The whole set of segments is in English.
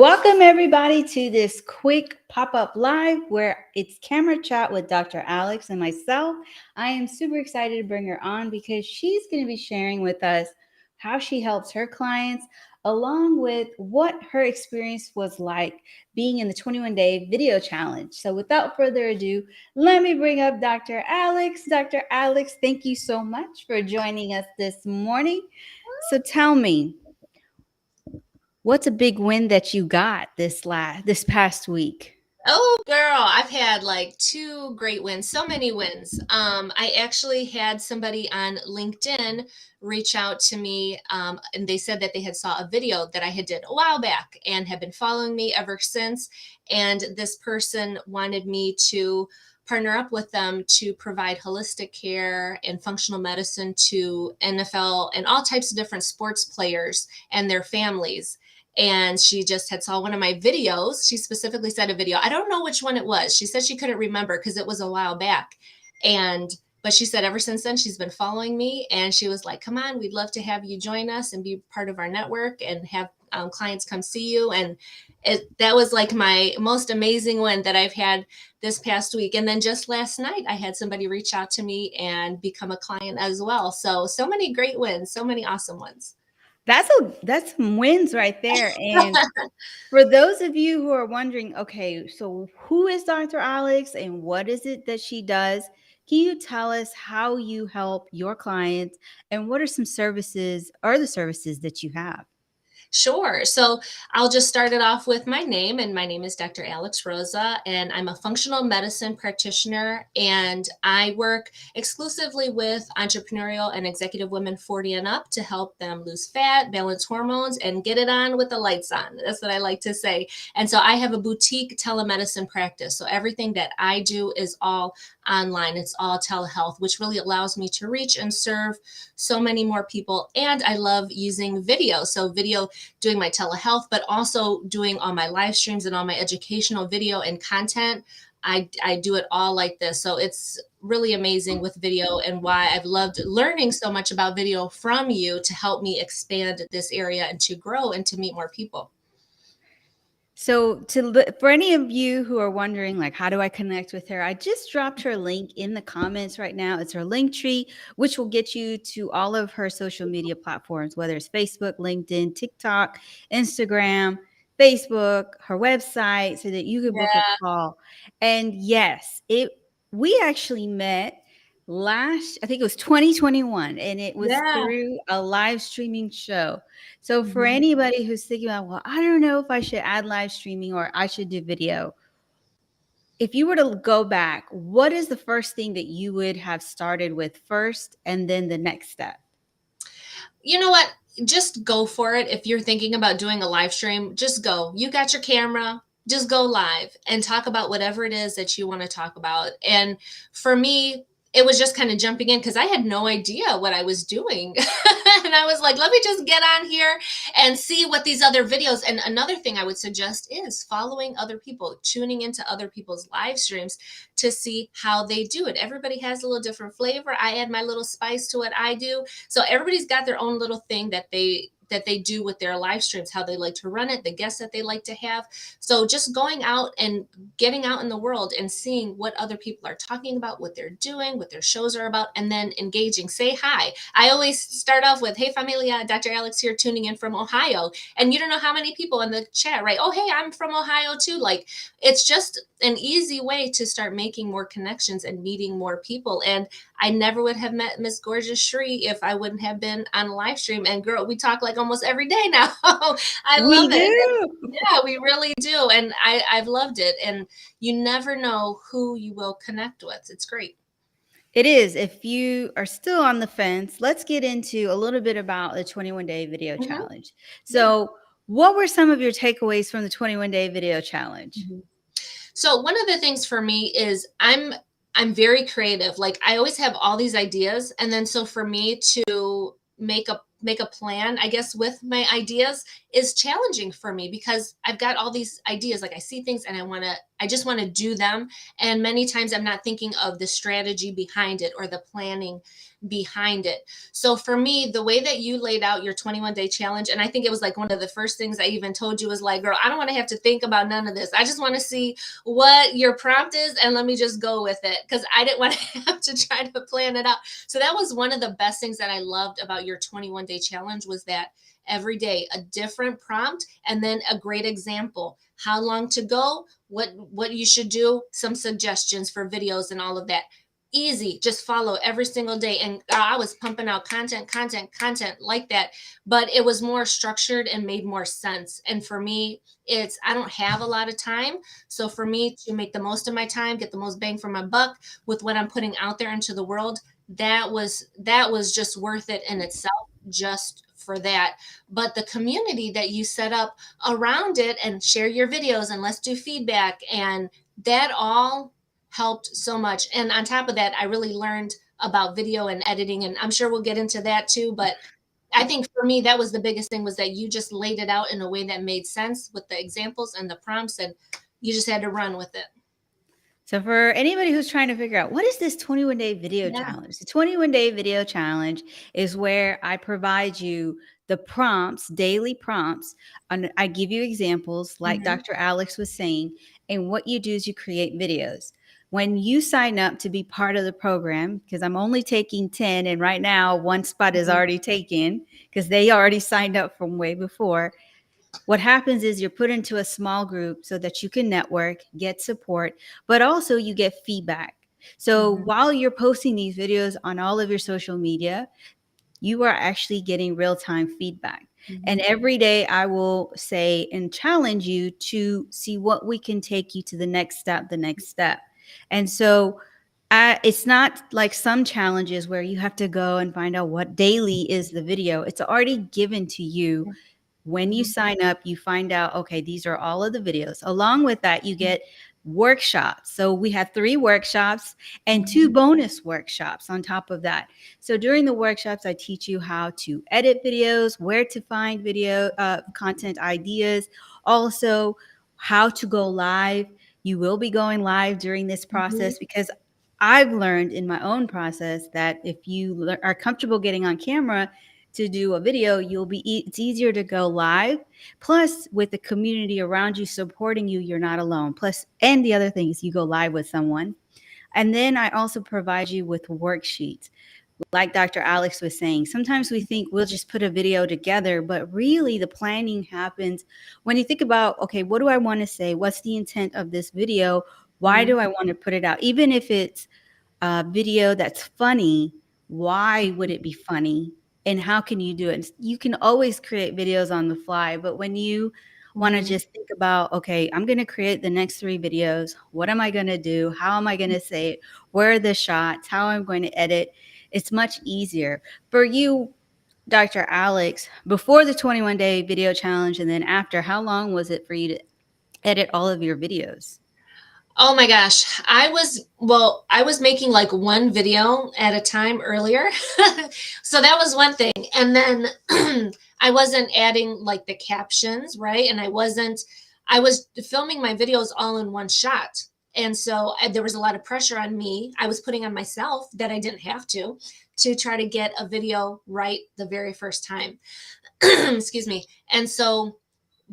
Welcome everybody to this quick pop-up live where it's camera chat with Dr. Alex and myself. I am super excited to bring her on because she's going to be sharing with us how she helps her clients along with what her experience was like being in the 21-day video challenge. So without further ado, let me bring up Dr. Alex. Dr. Alex, thank you so much for joining us this morning. So tell me, what's a big win that you got this past week? Oh, girl, I've had like two great wins, so many wins. I actually had somebody on LinkedIn reach out to me, and they said that they had saw a video that I had did a while back and have been following me ever since. And this person wanted me to partner up with them to provide holistic care and functional medicine to NFL and all types of different sports players and their families. And she just had saw one of my videos. She specifically said a video. I don't know which one it was. She said she couldn't remember because it was a while back. And but she said ever since then she's been following me, and she was like, "Come on, we'd love to have you join us and be part of our network and have clients come see you." And that was like my most amazing one that I've had this past week. And then just last night, I had somebody reach out to me and become a client as well. So many great wins, so many awesome ones. That's some wins right there. And for those of you who are wondering, okay, so who is Dr. Alex and what is it that she does? Can you tell us how you help your clients and what are some services or the services that you have? Sure. So I'll just start it off with my name, and my name is Dr. Alex Rosa, and I'm a functional medicine practitioner, and I work exclusively with entrepreneurial and executive women 40 and up to help them lose fat, balance hormones, and get it on with the lights on. That's what I like to say. And so I have a boutique telemedicine practice. So everything that I do is all online. It's all telehealth, which really allows me to reach and serve so many more people. And I love using video. So video, doing my telehealth, but also doing all my live streams and all my educational video and content. I do it all like this. So it's really amazing with video, and why I've loved learning so much about video from you to help me expand this area and to grow and to meet more people. So for any of you who are wondering, like, how do I connect with her? I just dropped her link in the comments right now. It's her link tree, which will get you to all of her social media platforms, whether it's Facebook, LinkedIn, TikTok, Instagram, Facebook, her website, so that you can book a Yeah. call. And yes, we actually met I think it was 2021, and it was Yeah. through a live streaming show. So for Mhm. anybody who's thinking about, well, I don't know if I should add live streaming or I should do video. If you were to go back, what is the first thing that you would have started with first and then the next step? You know what? Just go for it. If you're thinking about doing a live stream, just go. You got your camera, just go live and talk about whatever it is that you want to talk about. And for me, it was just kind of jumping in because I had no idea what I was doing. And I was like, let me just get on here and see what these other videos. And another thing I would suggest is following other people, tuning into other people's live streams to see how they do it. Everybody has a little different flavor. I add my little spice to what I do. So everybody's got their own little thing that they do with their live streams, how they like to run it, the guests that they like to have. So just going out and getting out in the world and seeing what other people are talking about, what they're doing, what their shows are about, and then engaging. Say hi. I always start off with, "Hey familia, Dr. Alex here, tuning in from Ohio." And you don't know how many people in the chat, right? "Oh, hey, I'm from Ohio too." Like, it's just an easy way to start making more connections and meeting more people. And I never would have met Miss Gorgeous Shree if I wouldn't have been on a live stream. And girl, we talk like almost every day now. I We love it. do. Yeah, we really do. And I've loved it. And you never know who you will connect with. It's great. It is. If you are still on the fence, let's get into a little bit about the 21-day video Mhm. challenge. Yeah. So, what were some of your takeaways from the 21-day video challenge? Mhm. So one of the things for me is I'm very creative. Like, I always have all these ideas, and then so for me to make a plan, I guess, with my ideas is challenging for me because I've got all these ideas. Like I see things and I just want to do them. And many times I'm not thinking of the strategy behind it or the planning behind it. So for me, the way that you laid out your 21-day challenge, and I think it was like one of the first things I even told you was like, girl, I don't want to have to think about none of this. I just want to see what your prompt is and let me just go with it because I didn't want to have to try to plan it out. So that was one of the best things that I loved about your 21-day challenge was that every day a different prompt and then a great example, how long to go, what you should do, some suggestions for videos and all of that. Easy, just follow every single day. And I was pumping out content like that, but it was more structured and made more sense. And for me, it's I don't have a lot of time, so for me to make the most of my time, get the most bang for my buck with what I'm putting out there into the world, that was just worth it in itself, just for that. But the community that you set up around it and share your videos and let's do feedback, and that all helped so much. And on top of that, I really learned about video and editing, and I'm sure we'll get into that too. But I think for me, that was the biggest thing, was that you just laid it out in a way that made sense with the examples and the prompts, and you just had to run with it. So for anybody who's trying to figure out what is this 21-day video Yeah. challenge? The 21-day video challenge is where I provide you the prompts, daily prompts, and I give you examples like Hmm. Dr. Alex was saying, and what you do is you create videos. When you sign up to be part of the program, because I'm only taking 10 and right now one spot is Hmm. already taken because they already signed up from way before. What happens is you're put into a small group so that you can network, get support, but also you get feedback. So Hmm. while you're posting these videos on all of your social media, you are actually getting real time feedback. And Hmm. every day I will say and challenge you to see what we can take you to the next step, the next step. And so it's not like some challenges where you have to go and find out what daily is the video. It's already given to you when you Hmm. sign up, you find out, okay, these are all of the videos. Along with that, you get workshops. So we have 3 workshops and 2 Hmm. bonus workshops on top of that. So during the workshops, I teach you how to edit videos, where to find video content ideas, also how to go live. You will be going live during this Hmm. process because I've learned in my own process that if you are comfortable getting on camera, to do a video, it's easier to go live. Plus, with the community around you supporting you, you're not alone. Plus, and the other thing is you go live with someone. And then I also provide you with worksheets. Like Dr. Alex was saying, sometimes we think we'll just put a video together, but really the planning happens when you think about, okay, what do I want to say? What's the intent of this video? Why Hmm. do I want to put it out? Even if it's a video that's funny, why would it be funny? And how can you do it? You can always create videos on the fly, but when you want to Hmm. just think about, okay, I'm going to create the next 3 videos. What am I going to do? How am I going to say it? Where are the shots? How am I going to edit? It's much easier. For you, Dr. Alex, before the 21-day video challenge and then after, how long was it for you to edit all of your videos? Oh my gosh. I was making like one video at a time earlier. So that was one thing. And then I wasn't adding like the captions, right? And I was filming my videos all in one shot. And so there was a lot of pressure on me. I was putting on myself that I didn't have to try to get a video right the very first time. Excuse me. And so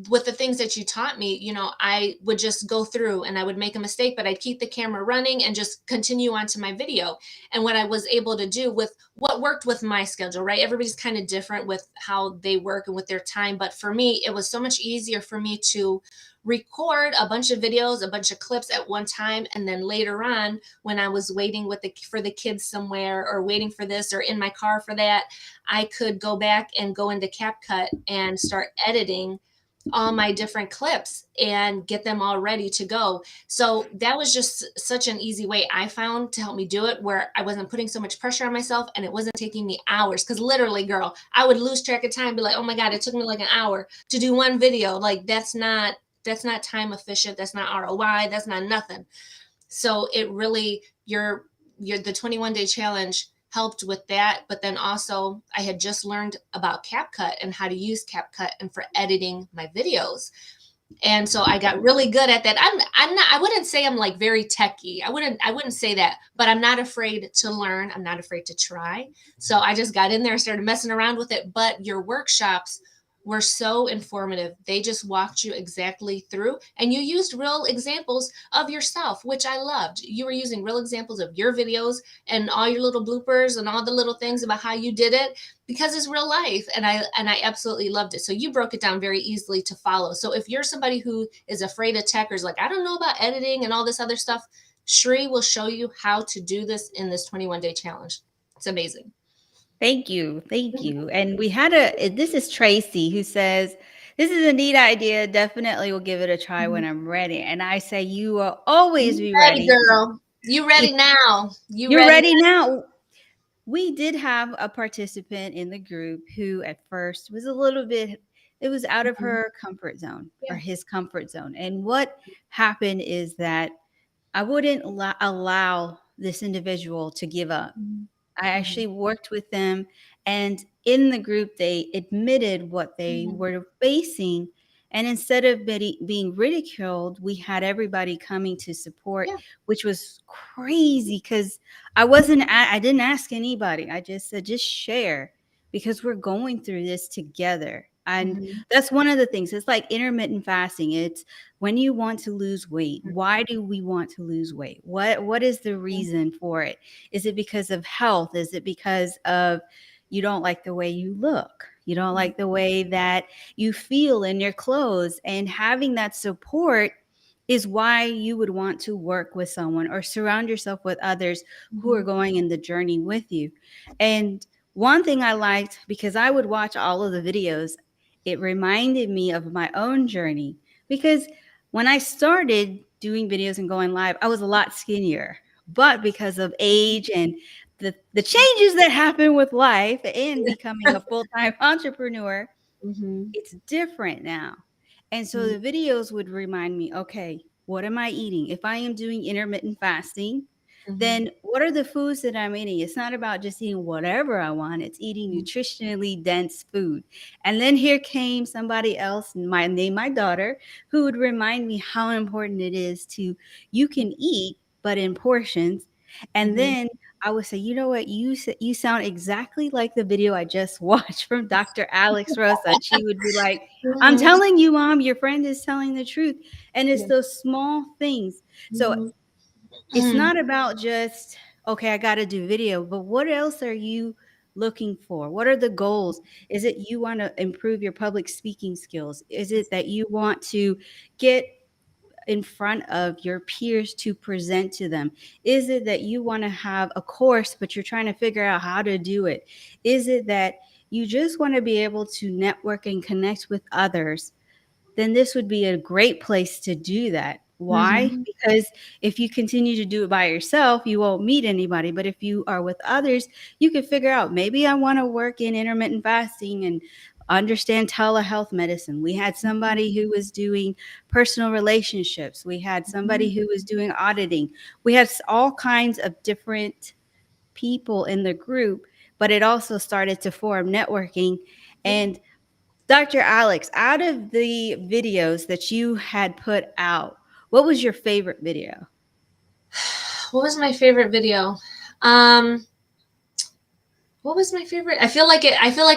with the things that you taught me, I would just go through and I would make a mistake, but I'd keep the camera running and just continue on to my video. And what I was able to do with what worked with my schedule, right? Everybody's kind of different with how they work and with their time. But for me, it was so much easier for me to record a bunch of videos, a bunch of clips at one time. And then later on, when I was waiting for the kids somewhere or waiting for this or in my car for that, I could go back and go into CapCut and start editing all my different clips and get them all ready to go. So that was just such an easy way I found to help me do it, where I wasn't putting so much pressure on myself and it wasn't taking me hours. Cause literally, girl, I would lose track of time, be like, oh my God, it took me like an hour to do one video. Like that's not time efficient. That's not ROI. That's not nothing. So it really, the 21-day challenge helped with that. But then also I had just learned about CapCut and how to use CapCut and for editing my videos. And so I got really good at that. I'm not, I wouldn't say I'm like very techy. I wouldn't say that, but I'm not afraid to learn. I'm not afraid to try. So I just got in there and started messing around with it. But your workshops were so informative. They just walked you exactly through, and you used real examples of yourself, which I loved. You were using real examples of your videos and all your little bloopers and all the little things about how you did it, because it's real life, and I absolutely loved it. So you broke it down very easily to follow. So if you're somebody who is afraid of tech or is like, I don't know about editing and all this other stuff, Shri will show you how to do this in this 21-day challenge. It's amazing. Thank you. Thank you. And we had this is Tracy who says, this is a neat idea. Definitely will give it a try when Mhm. I'm ready. And I say, you will always You be ready, ready. girl? You If ready now? You you're ready ready now, we did have a participant in the group who at first was a little bit, it was out now? of Mhm. her comfort zone or Yeah. his comfort zone. And what happened is that I wouldn't allow this individual to give up. Mhm. I Mhm. actually worked with them, and in the group, they admitted what they Mhm. were facing. And instead of being ridiculed, we had everybody coming to support, Yeah. which was crazy because I didn't ask anybody. I just said, just share because we're going through this together. And Mhm. that's one of the things. It's like intermittent fasting. It's when you want to lose weight. Why do we want to lose weight? What is the reason for it? Is it because of health? Is it because of you don't like the way you look? You don't Mhm. like the way that you feel in your clothes? And having that support is why you would want to work with someone or surround yourself with others who are Mhm. going in the journey with you. And one thing I liked, because I would watch all of the videos, it reminded me of my own journey. Because when I started doing videos and going live, I was a lot skinnier. But because of age and the changes that happen with life and becoming a full-time entrepreneur, Mhm. it's different now. And so Mhm. the videos would remind me, okay, what am I eating? If I am doing intermittent fasting, Mhm. then what are the foods that I'm eating? It's not about just eating whatever I want. It's eating Mhm. nutritionally dense food. And then here came somebody else, my daughter, who would remind me how important it is to you can eat, but in portions. And Mhm. then I would say, you know what, you sound exactly like the video I just watched from Dr. Alex Rosa. And she would be like, I'm Mhm. telling you, mom, your friend is telling the truth. And it's Yeah. those small things. So Mhm. it's Mhm. not about just, okay, I got to do video, but what else are you looking for? What are the goals? Is it you want to improve your public speaking skills? Is it that you want to get in front of your peers to present to them? Is it that you want to have a course, but you're trying to figure out how to do it? Is it that you just want to be able to network and connect with others? Then this would be a great place to do that. Why? Mhm. Because if you continue to do it by yourself, you won't meet anybody. But if you are with others, you can figure out maybe I want to work in intermittent fasting and understand telehealth medicine. We had somebody who was doing personal relationships. We had somebody Mhm. who was doing auditing. We had all kinds of different people in the group, but it also started to form networking. Yeah. And Dr. Alex, out of the videos that you had put out, what was your favorite video? What was my favorite video? Um, what was my favorite? I feel like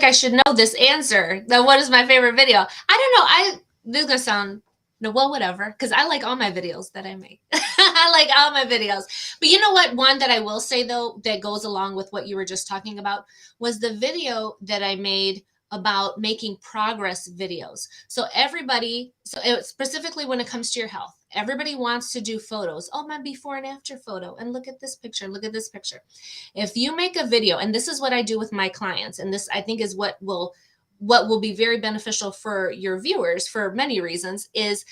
I should know this answer. That what is my favorite video? I don't know. This is gonna sound no, well, whatever, because I like all my videos that I make. I like all my videos. But you know what? One that I will say though that goes along with what you were just talking about was the video that I made about making progress videos. So specifically when it comes to your health, everybody wants to do photos. Oh, my before and after photo, and look at this picture. Look at this picture. If you make a video, and this is what I do with my clients, and this I think is what will be very beneficial for your viewers for many reasons, is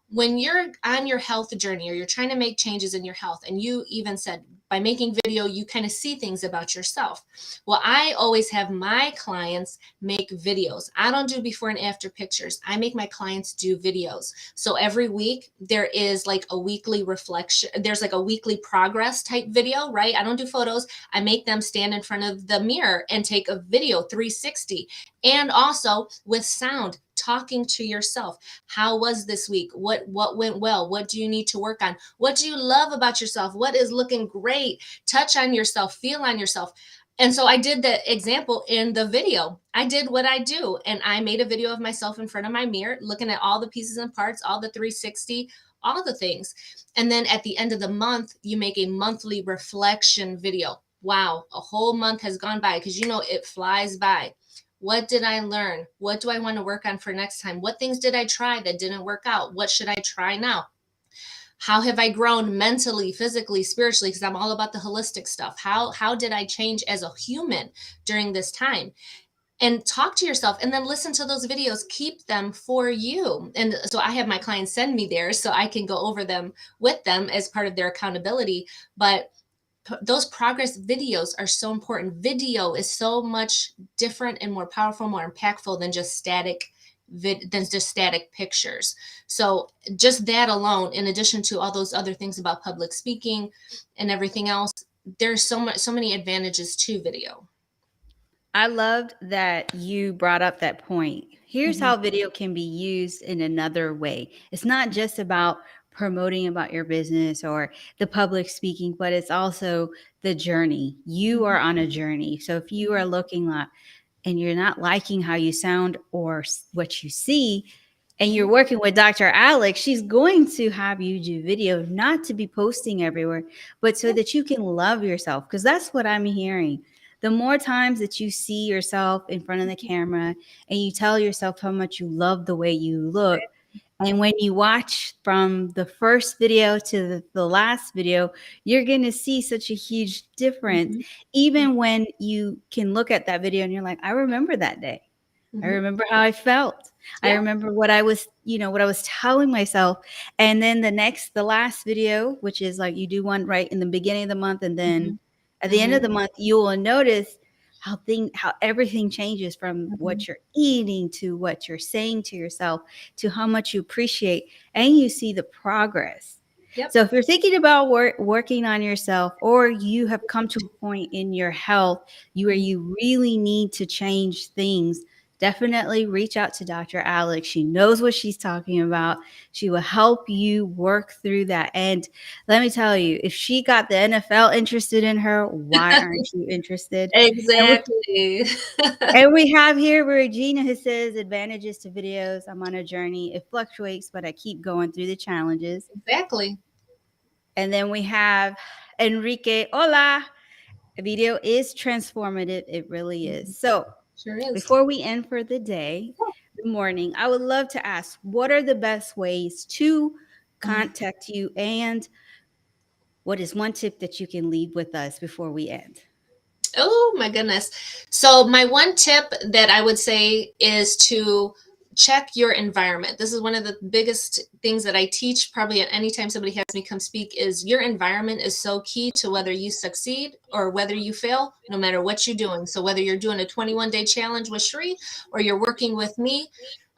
when you're on your health journey or you're trying to make changes in your health, and you even said by making video, you kind of see things about yourself. Well, I always have my clients make videos. I don't do before and after pictures. I make my clients do videos. So every week there is like a weekly reflection. There's like a weekly progress type video, right? I don't do photos. I make them stand in front of the mirror and take a video 360, and also with sound, talking to yourself. How was this week? What went well? What do you need to work on? What do you love about yourself? What is looking great? Touch on yourself, feel on yourself. And so I did the example in the video. I did what I do, and I made a video of myself in front of my mirror, looking at all the pieces and parts, all the 360, all the things. And then at the end of the month, you make a monthly reflection video. Wow, a whole month has gone by, because you know it flies by. What did I learn? What do I want to work on for next time? What things did I try that didn't work out? What should I try now? How have I grown mentally, physically, spiritually? Because I'm all about the holistic stuff. How did I change as a human during this time? And talk to yourself, and then listen to those videos. Keep them for you. And so I have my clients send me theirs so I can go over them with them as part of their accountability. But those progress videos are so important. Video is so much different and more powerful, more impactful than just static pictures. So just that alone, in addition to all those other things about public speaking and everything else, there's so many advantages to video. I loved that you brought up that point. Here's Mhm. how video can be used in another way. It's not just about promoting about your business or the public speaking, but it's also the journey. You Mhm. are on a journey. So if you are looking at and you're not liking how you sound or what you see, and you're Mhm. working with Dr. Alex, she's going to have you do video, not to be posting everywhere, but so Yep. that you can love yourself. Because that's what I'm hearing. The more times that you see yourself in front of the camera and you tell yourself how much you love the way you look, and when you watch from the first video to the last video, you're going to see such a huge difference. Mhm. Even when you can look at that video and you're like, I remember that day. I Mhm. remember how I felt. I Yeah. remember what I was, what I was telling myself. And then the last video, which is like you do one right in the beginning of the month, and then Mhm. at the end of Mhm. the month, you will notice how everything changes from Mhm. what you're eating to what you're saying to yourself to how much you appreciate, and you see the progress. Yep. So if you're thinking about working on yourself, or you have come to a point in your health where Mhm. you really need to change things, definitely reach out to Dr. Alex. She knows what she's talking about. She will help you work through that. And let me tell you, if she got the NFL interested in her, why aren't you interested? And we, Exactly. and we have here Regina, who says advantages to videos. I'm on a journey. It fluctuates, but I keep going through the challenges. Exactly. And then we have Enrique. Hola. Video is transformative. It really is. Mhm. So Sure is. before we end for the day, the morning, I would love to ask, what are the best ways to Mhm. contact you? And what is one tip that you can leave with us before we end? Oh my goodness. So my one tip that I would say is to check your environment. This is one of the biggest things that I teach probably at any time somebody has me come speak, is your environment is so key to whether you succeed or whether you fail, no matter what you're doing. So whether you're doing a 21-day challenge with Shri, or you're working with me,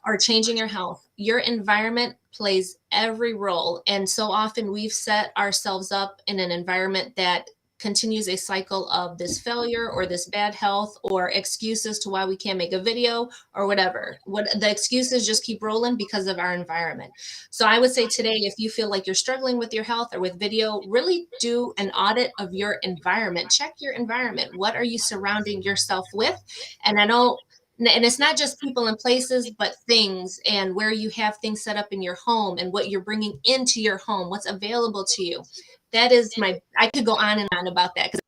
or changing your health, your environment plays every role. And so often we've set ourselves up in an environment that continues a cycle of this failure or this bad health or excuses to why we can't make a video or whatever. What the excuses just keep rolling because of our environment. So I would say today, if you feel like you're struggling with your health or with video, really do an audit of your environment. Check your environment. What are you surrounding yourself with? And I know, and it's not just people and places, but things, and where you have things set up in your home and what you're bringing into your home, what's available to you. That is I could go on and on about that because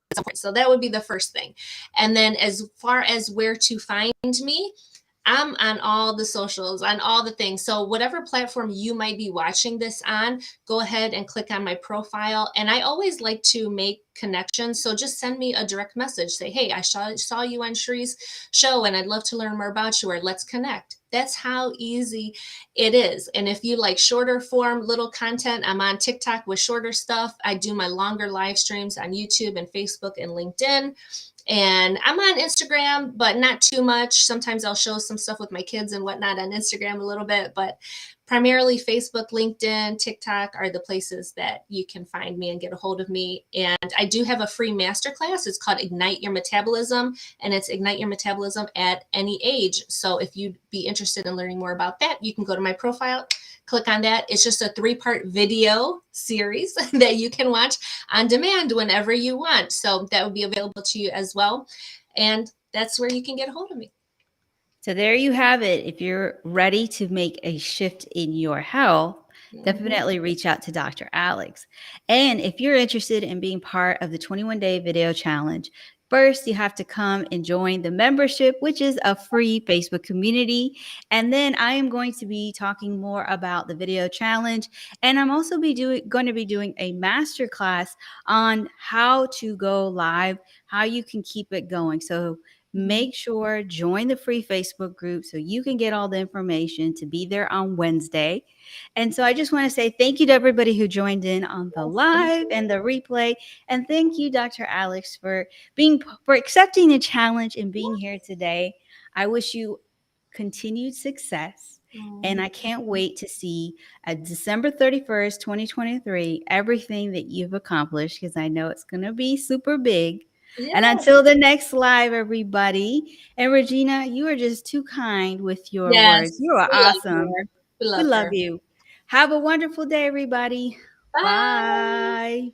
it's important. So that would be the first thing. And then as far as where to find me, I'm on all the socials, on all the things. So whatever platform you might be watching this on, go ahead and click on my profile. And I always like to make connections. So just send me a direct message. Say, hey, I saw you on Sheree's show and I'd love to learn more about you, or let's connect. That's how easy it is. And if you like shorter form little content, I'm on TikTok with shorter stuff. I do my longer live streams on YouTube and Facebook and LinkedIn. And I'm on Instagram, but not too much. Sometimes I'll show some stuff with my kids and whatnot on Instagram a little bit, but primarily Facebook, LinkedIn, TikTok are the places that you can find me and get a hold of me. And I do have a free masterclass. It's called Ignite Your Metabolism, and it's Ignite Your Metabolism at any age. So if you'd be interested in learning more about that, you can go to my profile, click on that. It's just a 3-part video series that you can watch on demand whenever you want. So that would be available to you as well. And that's where you can get a hold of me. So there you have it. If you're ready to make a shift in your health, definitely reach out to Dr. Alex. And if you're interested in being part of the 21-day video challenge, first you have to come and join the membership, which is a free Facebook community. And then I am going to be talking more about the video challenge. And I'm also going to be doing a masterclass on how to go live, how you can keep it going. So make sure join the free Facebook group so you can get all the information to be there on Wednesday. And so I just want to say thank you to everybody who joined in on the live and the replay. And thank you, Dr. Alex, for accepting the challenge and being here today. I wish you continued success. And I can't wait to see at December 31st, 2023, everything that you've accomplished, because I know it's going to be super big. And until the next live, everybody. And Regina, you are just too kind with your words. Yes, You are we love awesome. her. We We love love her. you. Have a wonderful day, everybody. Bye. Bye.